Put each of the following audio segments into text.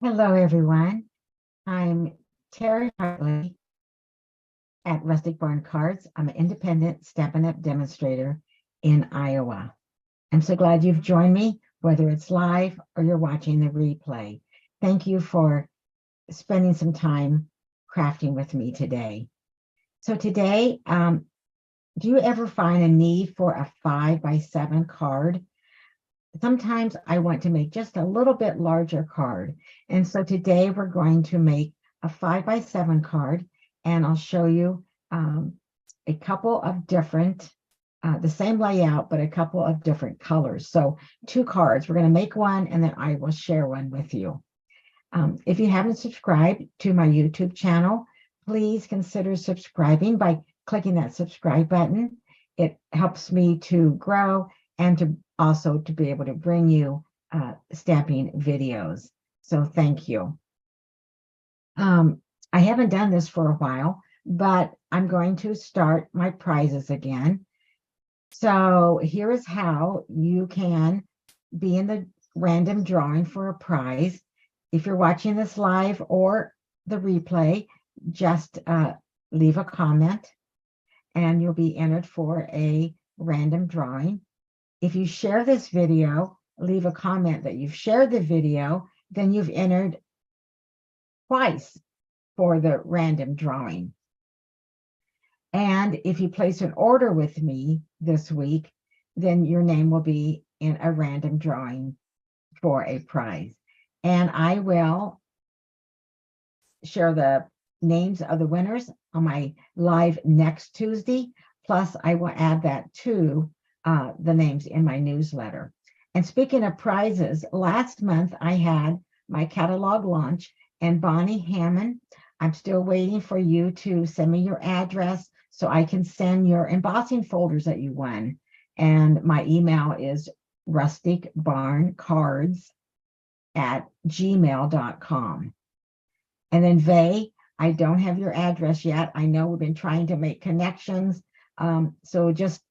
Hello, everyone. I'm Terri Hartley at Rustic Barn Cards. I'm an independent Stampin' Up! Demonstrator in Iowa. I'm so glad you've joined me, whether it's live or you're watching the replay. Thank you for spending some time crafting with me today. So today, do you ever find a need for a 5x7 card? Sometimes I want to make just a little bit larger card. And so today we're going to make a 5x7 card, and I'll show you a couple of different, the same layout, but a couple of different colors. So 2 cards, we're going to make one and then I will share one with you. If you haven't subscribed to my YouTube channel, please consider subscribing by clicking that subscribe button. It helps me to grow and to also to be able to bring you stamping videos. So thank you. I haven't done this for a while, but I'm going to start my prizes again. So here is how you can be in the random drawing for a prize. If you're watching this live or the replay, just leave a comment and you'll be entered for a random drawing. If you share this video, leave a comment that you've shared the video, then you've entered twice for the random drawing. And if you place an order with me this week, then your name will be in a random drawing for a prize. And I will share the names of the winners on my live next Tuesday. Plus, I will add that to the names in my newsletter. And speaking of prizes, last month I had my catalog launch, and Bonnie Hammond, I'm still waiting for you to send me your address so I can send your embossing folders that you won. And my email is rusticbarncards@gmail.com. And then Vay, I don't have your address yet. I know we've been trying to make connections. So just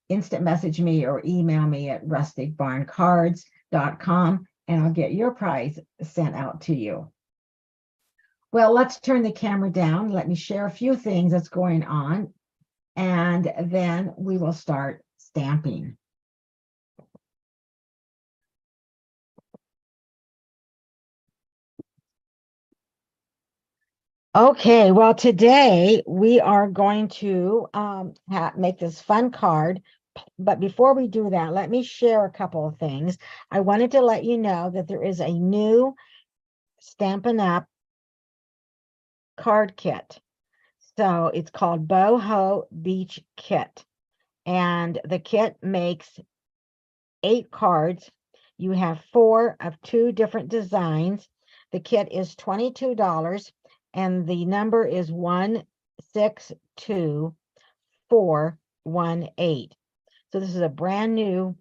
instant message me or email me at rusticbarncards.com and I'll get your prize sent out to you. Well, let's turn the camera down. Let me share a few things that's going on, and then we will start stamping. Okay, well, today we are going to make this fun card. But before we do that, let me share a couple of things. I wanted to let you know that there is a new Stampin' Up! Card kit. So it's called Boho Beach Kit. And the kit makes 8 cards. You have 4 of 2 different designs. The kit is $22 and the number is 162418. So this is a brand new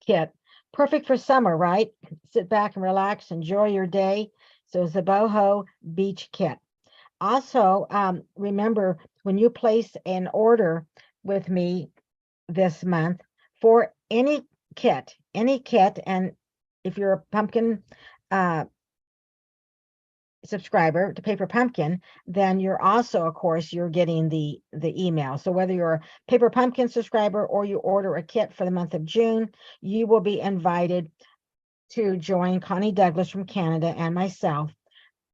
kit, perfect for summer, right? Sit back and relax, enjoy your day. So it's the Boho Beach Kit. Also, remember, when you place an order with me this month for any kit, and if you're a pumpkin subscriber to Paper Pumpkin, then you're also, of course, you're getting the email. So whether you're a Paper Pumpkin subscriber or you order a kit for the month of June, you will be invited to join Connie Douglas from Canada and myself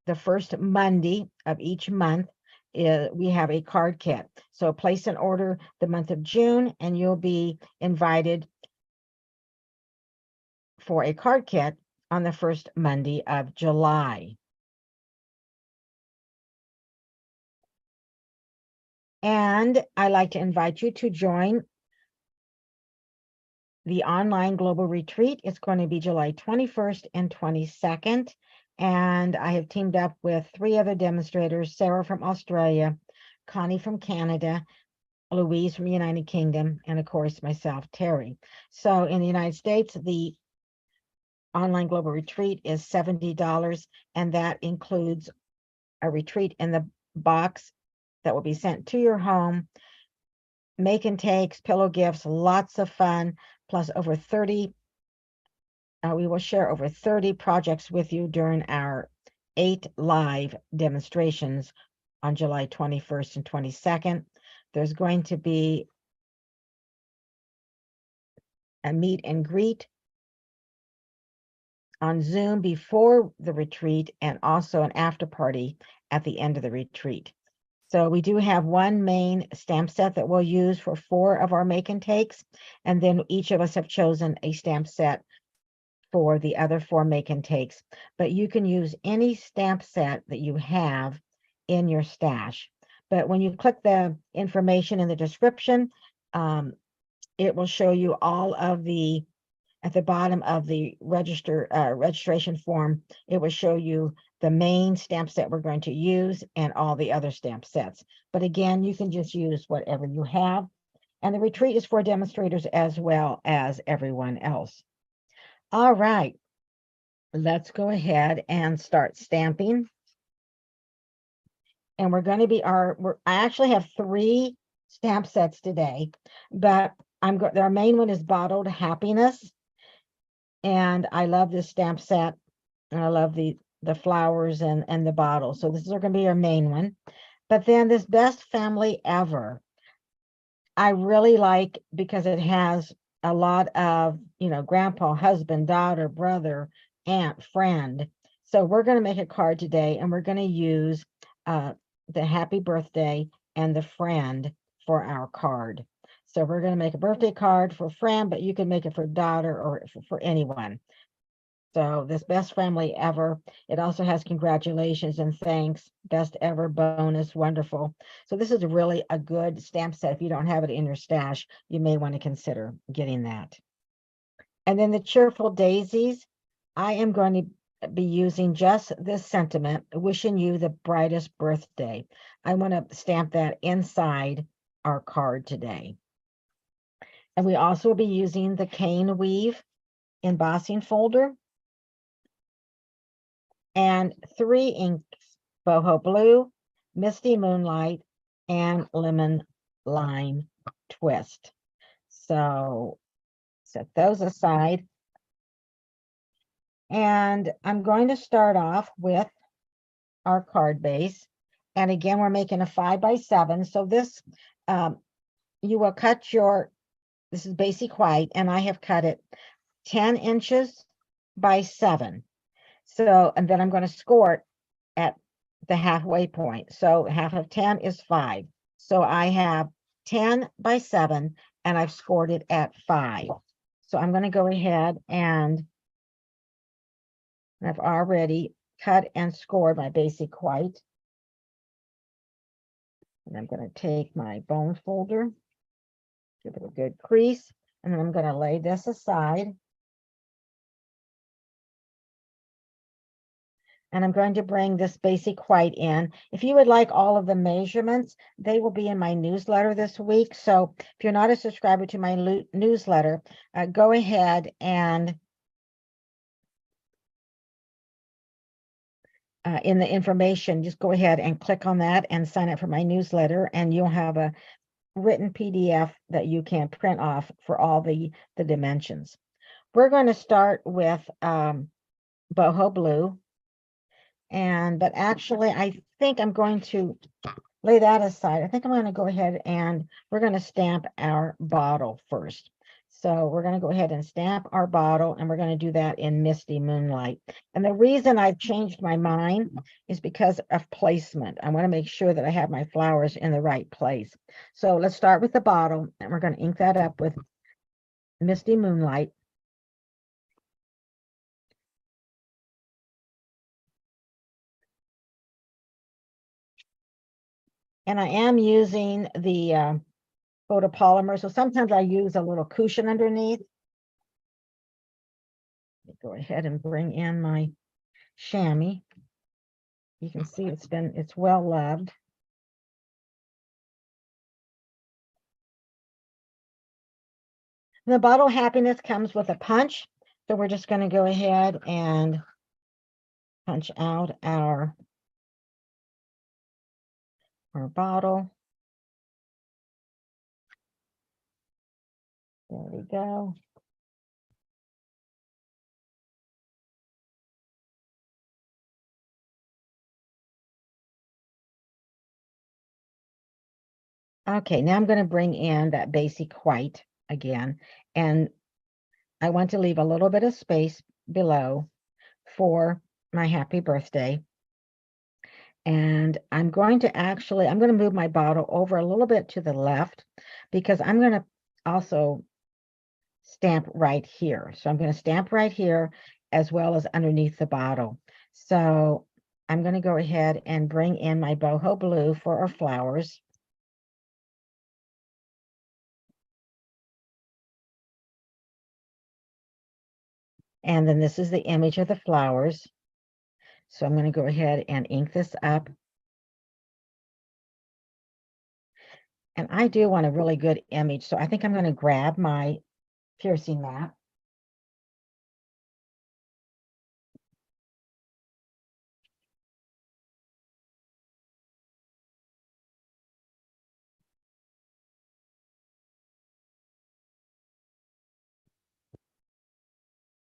the first Monday of each month. We have a card kit. So place an order the month of June and you'll be invited for a card kit on the first Monday of July. And I'd like to invite you to join the online global retreat. It's going to be July 21st and 22nd. And I have teamed up with 3 other demonstrators, Sarah from Australia, Connie from Canada, Louise from the United Kingdom, and of course myself, Terry. So in the United States, the online global retreat is $70, and that includes a retreat in the box that will be sent to your home, make and takes, pillow gifts, lots of fun, plus over 30 we will share over 30 projects with you during our 8 live demonstrations on July 21st and 22nd. There's going to be a meet and greet on Zoom before the retreat, and also an after party at the end of the retreat. So we do have one main stamp set that we'll use for 4 of our make and takes, and then each of us have chosen a stamp set for the other 4 make and takes. But you can use any stamp set that you have in your stash. But when you click the information in the description, it will show you all of the, at the bottom of the registration form, it will show you the main stamp set we're going to use and all the other stamp sets. But again, you can just use whatever you have. And the retreat is for demonstrators as well as everyone else. All right, let's go ahead and start stamping. And we're going to be I actually have 3 stamp sets today, but our main one is Bottled Happiness. And I love this stamp set, and I love the flowers and the bottle. So this is going to be our main one. But then this Best Family Ever, I really like, because it has a lot of, grandpa, husband, daughter, brother, aunt, friend. So we're going to make a card today, and we're going to use the happy birthday and the friend for our card. So we're going to make a birthday card for friend, but you can make it for daughter or for anyone. So this Best Family Ever, it also has congratulations and thanks, best ever, bonus, wonderful. So this is really a good stamp set. If you don't have it in your stash, you may want to consider getting that. And then the Cheerful Daisies, I am going to be using just this sentiment, wishing you the brightest birthday. I want to stamp that inside our card today. And we also will be using the Cane Weave embossing folder and 3 inks, Boho Blue, Misty Moonlight, and Lemon Lime Twist. So set those aside. And I'm going to start off with our card base. And again, we're making a 5x7. So this, you will cut this is basic white, and I have cut it 10 inches by 7. So, and then I'm going to score it at the halfway point. So half of 10 is 5. So I have 10 by 7, and I've scored it at 5. So I'm going to go ahead and I've already cut and scored my basic white. And I'm going to take my bone folder, give it a good crease, and then I'm going to lay this aside. And I'm going to bring this basic white in. If you would like all of the measurements, they will be in my newsletter this week. So if you're not a subscriber to my newsletter, go ahead and in the information, just go ahead and click on that and sign up for my newsletter, and you'll have a written PDF that you can print off for all the dimensions. We're going to start with Boho Blue. But actually, I think I'm going to lay that aside. I think I'm going to go ahead and we're going to stamp our bottle first. So we're going to go ahead and stamp our bottle, and we're going to do that in Misty Moonlight. And the reason I've changed my mind is because of placement. I want to make sure that I have my flowers in the right place. So let's start with the bottle, and we're going to ink that up with Misty Moonlight. And I am using the photopolymer. So sometimes I use a little cushion underneath. Go ahead and bring in my chamois. You can see it's well loved. The Bottle Happiness comes with a punch. So we're just going to go ahead and punch out our bottle. There we go. Okay, now I'm going to bring in that basic white again, and I want to leave a little bit of space below for my happy birthday. And I'm going to move my bottle over a little bit to the left because I'm going to also stamp right here. So I'm going to stamp right here as well as underneath the bottle. So I'm going to go ahead and bring in my boho blue for our flowers. And then this is the image of the flowers. So I'm going to go ahead and ink this up. And I do want a really good image. So I think I'm going to grab my piercing mat.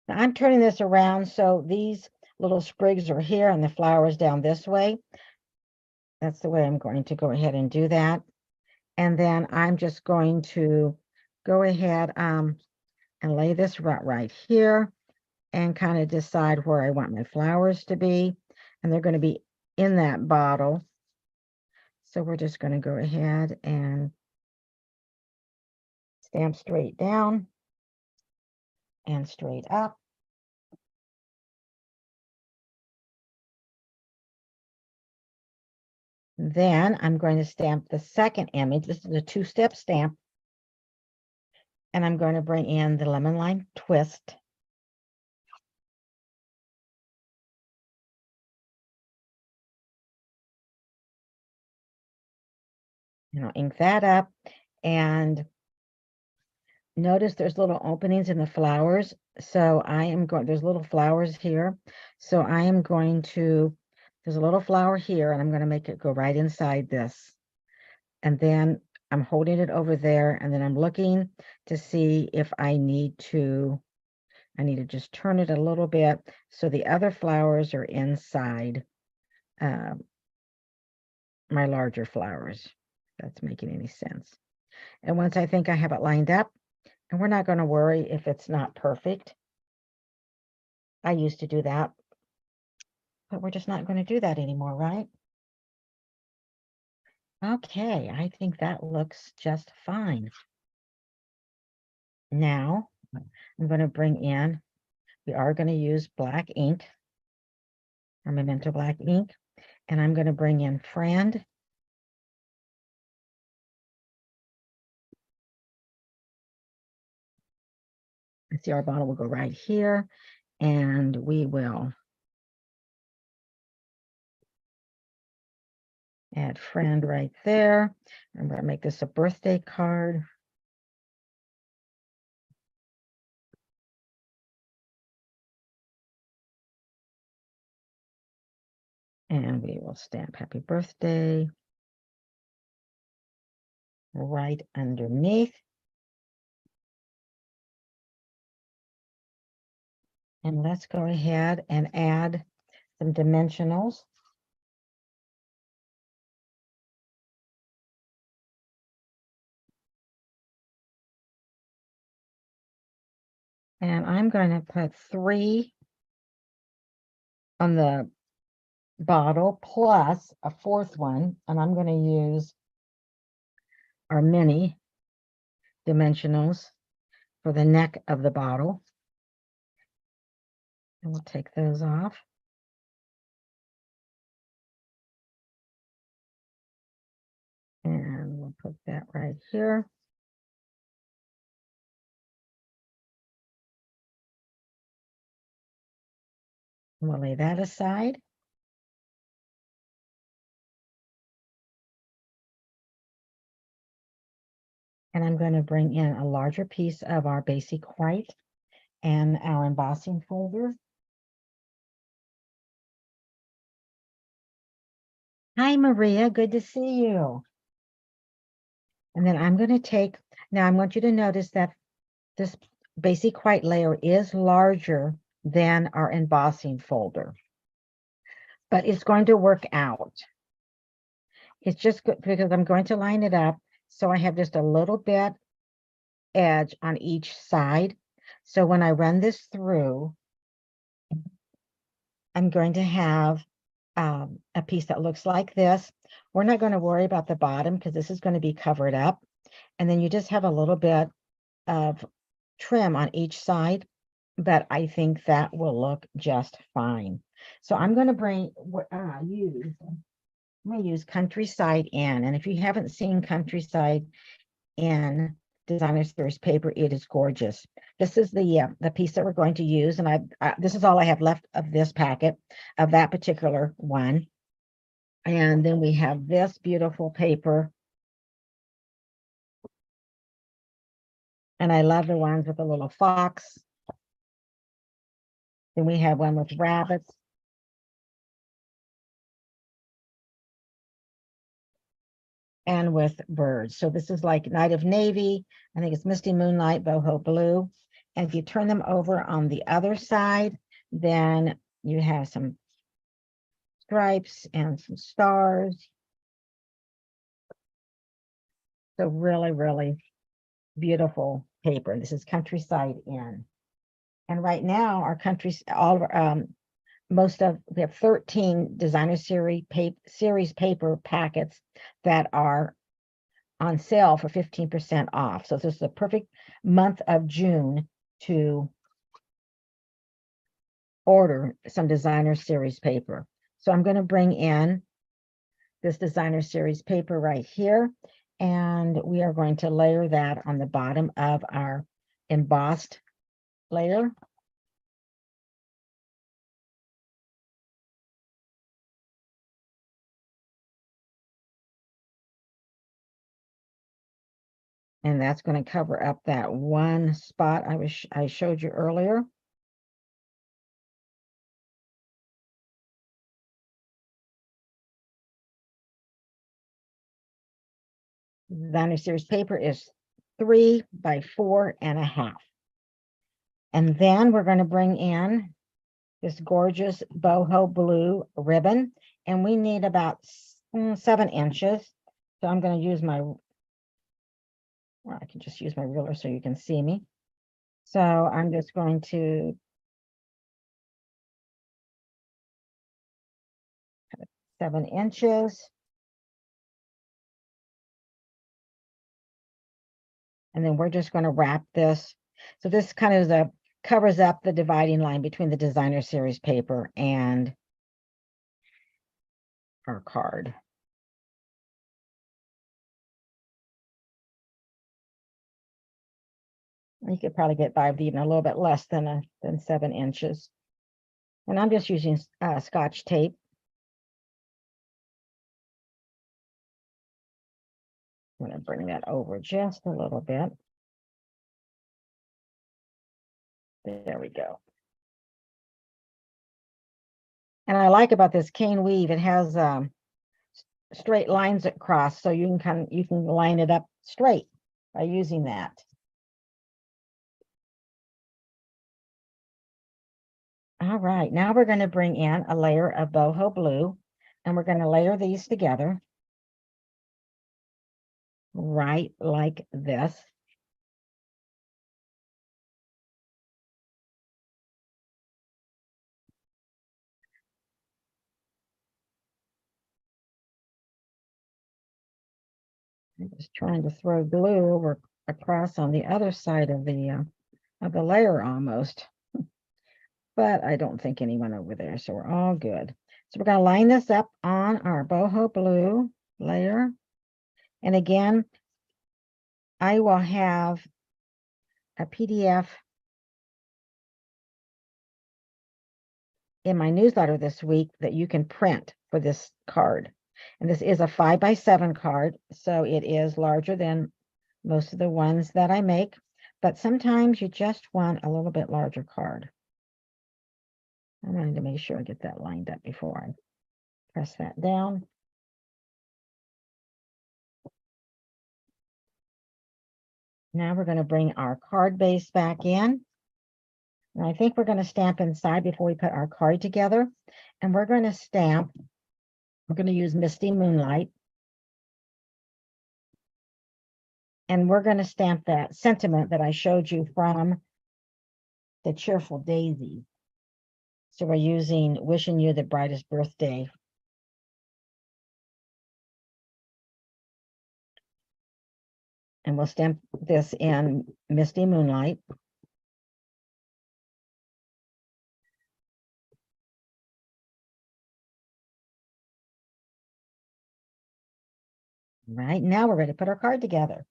Now I'm turning this around so these little sprigs are here and the flowers down this way. That's the way I'm going to go ahead and do that. And then I'm just going to go ahead and lay this right here and kind of decide where I want my flowers to be. And they're going to be in that bottle. So we're just going to go ahead and stamp straight down and straight up. Then I'm going to stamp the second image. This is a two-step stamp. And I'm going to bring in the lemon lime twist. And I'll ink that up. And notice there's little openings in the flowers. So there's little flowers here. So I am going to, there's a little flower here and I'm going to make it go right inside this. And then I'm holding it over there and then I'm looking to see if I need to just turn it a little bit so the other flowers are inside my larger flowers. If that's making any sense. And once I think I have it lined up, and we're not going to worry if it's not perfect. I used to do that, but we're just not going to do that anymore, right? Okay, I think that looks just fine. Now, I'm going to bring in, we are going to use black ink, or Memento black ink, and I'm going to bring in Friend. See, our bottle will go right here, and we will add Friend right there. I'm going to make this a birthday card. And we will stamp happy birthday right underneath. And let's go ahead and add some dimensionals. And I'm going to put 3 on the bottle plus a 4th one. And I'm going to use our mini dimensionals for the neck of the bottle. And we'll take those off. And we'll put that right here. And we'll lay that aside. And I'm going to bring in a larger piece of our basic white and our embossing folder. Hi, Maria. Good to see you. And then I'm going to take, now I want you to notice that this basic white layer is larger than our embossing folder, but it's going to work out. It's just good because I'm going to line it up So I have just a little bit edge on each side. So when I run this through, I'm going to have a piece that looks like this. We're not going to worry about the bottom because this is going to be covered up. And then you just have a little bit of trim on each side, but I think that will look just fine. So I'm going to use Countryside Inn. And if you haven't seen Countryside Inn Designer Series paper, it is gorgeous. This is the piece that we're going to use, and this is all I have left of this packet of that particular one. And then we have this beautiful paper, and I love the ones with the little fox. Then we have one with rabbits. And with birds. So this is like Night of Navy. I think it's Misty Moonlight, Boho Blue. And if you turn them over on the other side, then you have some stripes and some stars. So really, really beautiful paper. This is Countryside Inn. And right now our we have 13 designer series paper packets that are on sale for 15% off. So this is a perfect month of June to order some designer series paper. So I'm going to bring in this designer series paper right here, and we are going to layer that on the bottom of our embossed layer. And that's going to cover up that one spot I showed you earlier. Designer series paper is 3 by 4.5. And then we're going to bring in this gorgeous boho blue ribbon, and we need about 7 inches. So I'm going to use I can just use my ruler so you can see me. So I'm just going to 7 inches. And then we're just going to wrap this. So this kind of covers up the dividing line between the designer series paper and our card. You could probably get by with even a little bit less than 7 inches. And I'm just using Scotch tape. I'm going to bring that over just a little bit. There we go. And I like about this cane weave, it has straight lines across, so you can line it up straight by using that. All right, now we're going to bring in a layer of boho blue, and we're going to layer these together right like this. I'm just trying to throw glue across on the other side of the layer almost, but I don't think anyone over there, so we're all good. So we're going to line this up on our boho blue layer. And again, I will have a PDF in my newsletter this week that you can print for this card. And this is a 5 by 7 card, so it is larger than most of the ones that I make, but sometimes you just want a little bit larger card. I'm going to make sure I get that lined up before I press that down. Now we're going to bring our card base back in. And I think we're going to stamp inside before we put our card together. And we're going to stamp, we're going to use Misty Moonlight. And we're going to stamp that sentiment that I showed you from the Cheerful Daisy. So we're using Wishing You the Brightest Birthday. And we'll stamp this in Misty Moonlight. Right, now we're ready to put our card together.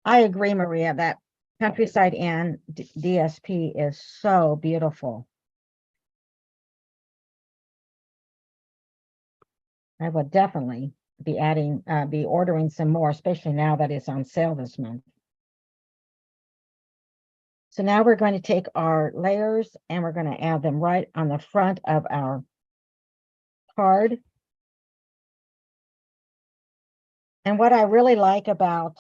I agree, Maria, that Countryside Inn DSP is so beautiful. I will definitely be ordering some more, especially now that it's on sale this month. So now we're going to take our layers and we're going to add them right on the front of our card. And what I really like about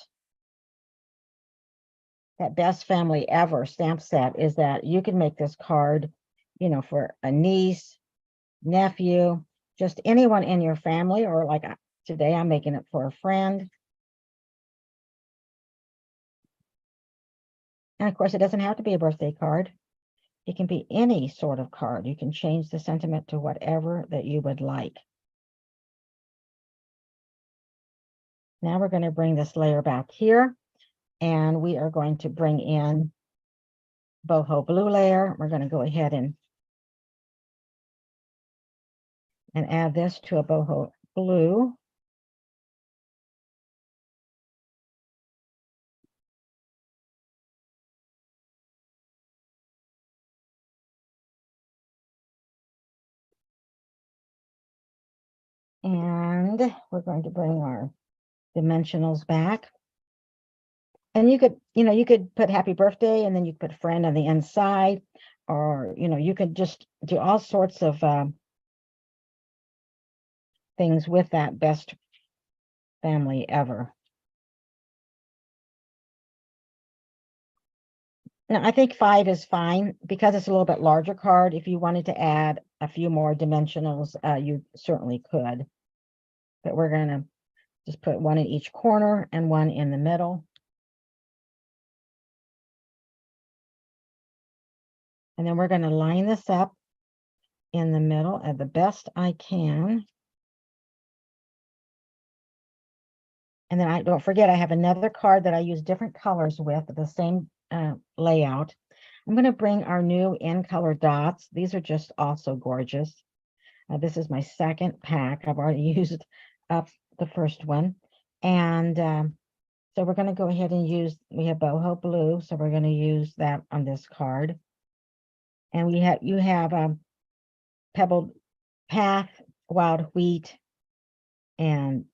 that Best Family Ever stamp set is that you can make this card, you know, for a niece, nephew, just anyone in your family, or like today I'm making it for a friend. And of course, it doesn't have to be a birthday card. It can be any sort of card. You can change the sentiment to whatever that you would like. Now we're going to bring this layer back here, and we are going to bring in boho blue layer. We're going to go ahead and add this to a boho blue. And we're going to bring our dimensionals back. And you could, you know, you could put happy birthday and then you could put friend on the inside, or, you know, you could just do all sorts of things with that Best Family Ever. Now, I think 5 is fine because it's a little bit larger card. If you wanted to add a few more dimensionals, you certainly could. But we're going to just put one in each corner and one in the middle. And then we're going to line this up in the middle at the best I can. And then I don't forget, I have another card that I use different colors with, the same layout. I'm going to bring our new in color dots. These are just also gorgeous. This is my second pack. I've already used up the first one. And so we're going to go ahead and use, we have boho blue, so we're going to use that on this card. And you have pebbled path, wild wheat, and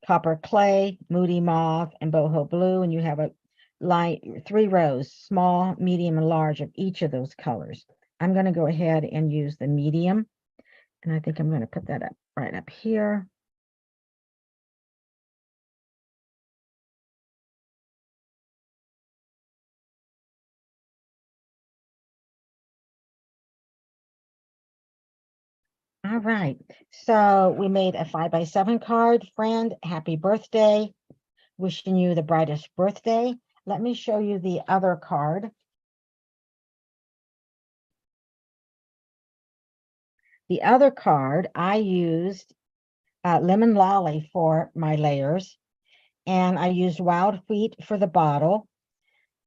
copper clay, moody mauve, and boho blue. And you have a light 3 rows, small, medium, and large of each of those colors. I'm going to go ahead and use the medium. And I think I'm going to put that up right up here. All right, so we made a 5x7 card. Friend, happy birthday. Wishing you the brightest birthday. Let me show you the other card. The other card, I used Lemon Lolly for my layers, and I used Wild Wheat for the bottle,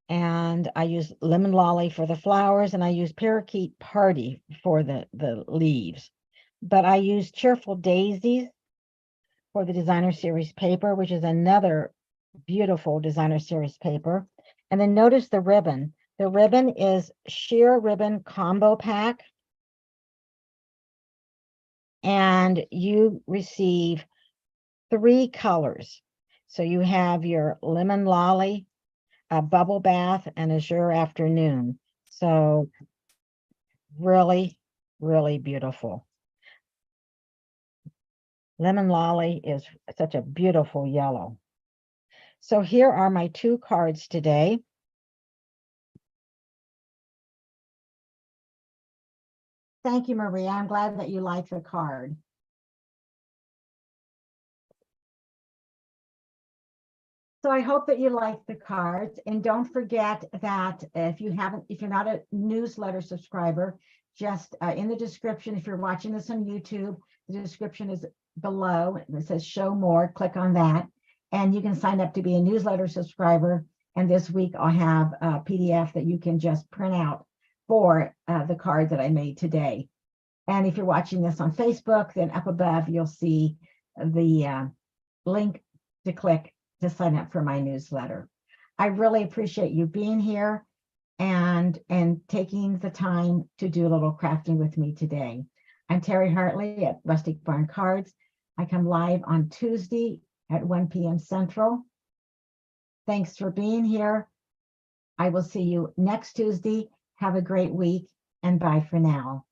and I used Lemon Lolly for the flowers, and I used Parakeet Party for the leaves. But I used Cheerful Daisies for the Designer Series paper, which is another beautiful Designer Series paper. And then notice the ribbon. The ribbon is sheer ribbon combo pack. And you receive 3 colors. So you have your Lemon Lolly, a Bubble Bath, and Azure Afternoon. So really, really beautiful. Lemon Lolly is such a beautiful yellow. So here are my 2 cards today. Thank you, Maria. I'm glad that you like the card. So I hope that you like the cards, and don't forget that if you're not a newsletter subscriber, just in the description, if you're watching this on YouTube, the description is below. It says show more, click on that, and you can sign up to be a newsletter subscriber. And this week I'll have a PDF that you can just print out for the card that I made today. And if you're watching this on Facebook, then up above, you'll see the link to click to sign up for my newsletter. I really appreciate you being here and taking the time to do a little crafting with me today. I'm Terri Hartley at Rustic Barn Cards. I come live on Tuesday at 1 p.m. Central. Thanks for being here. I will see you next Tuesday. Have a great week, and bye for now.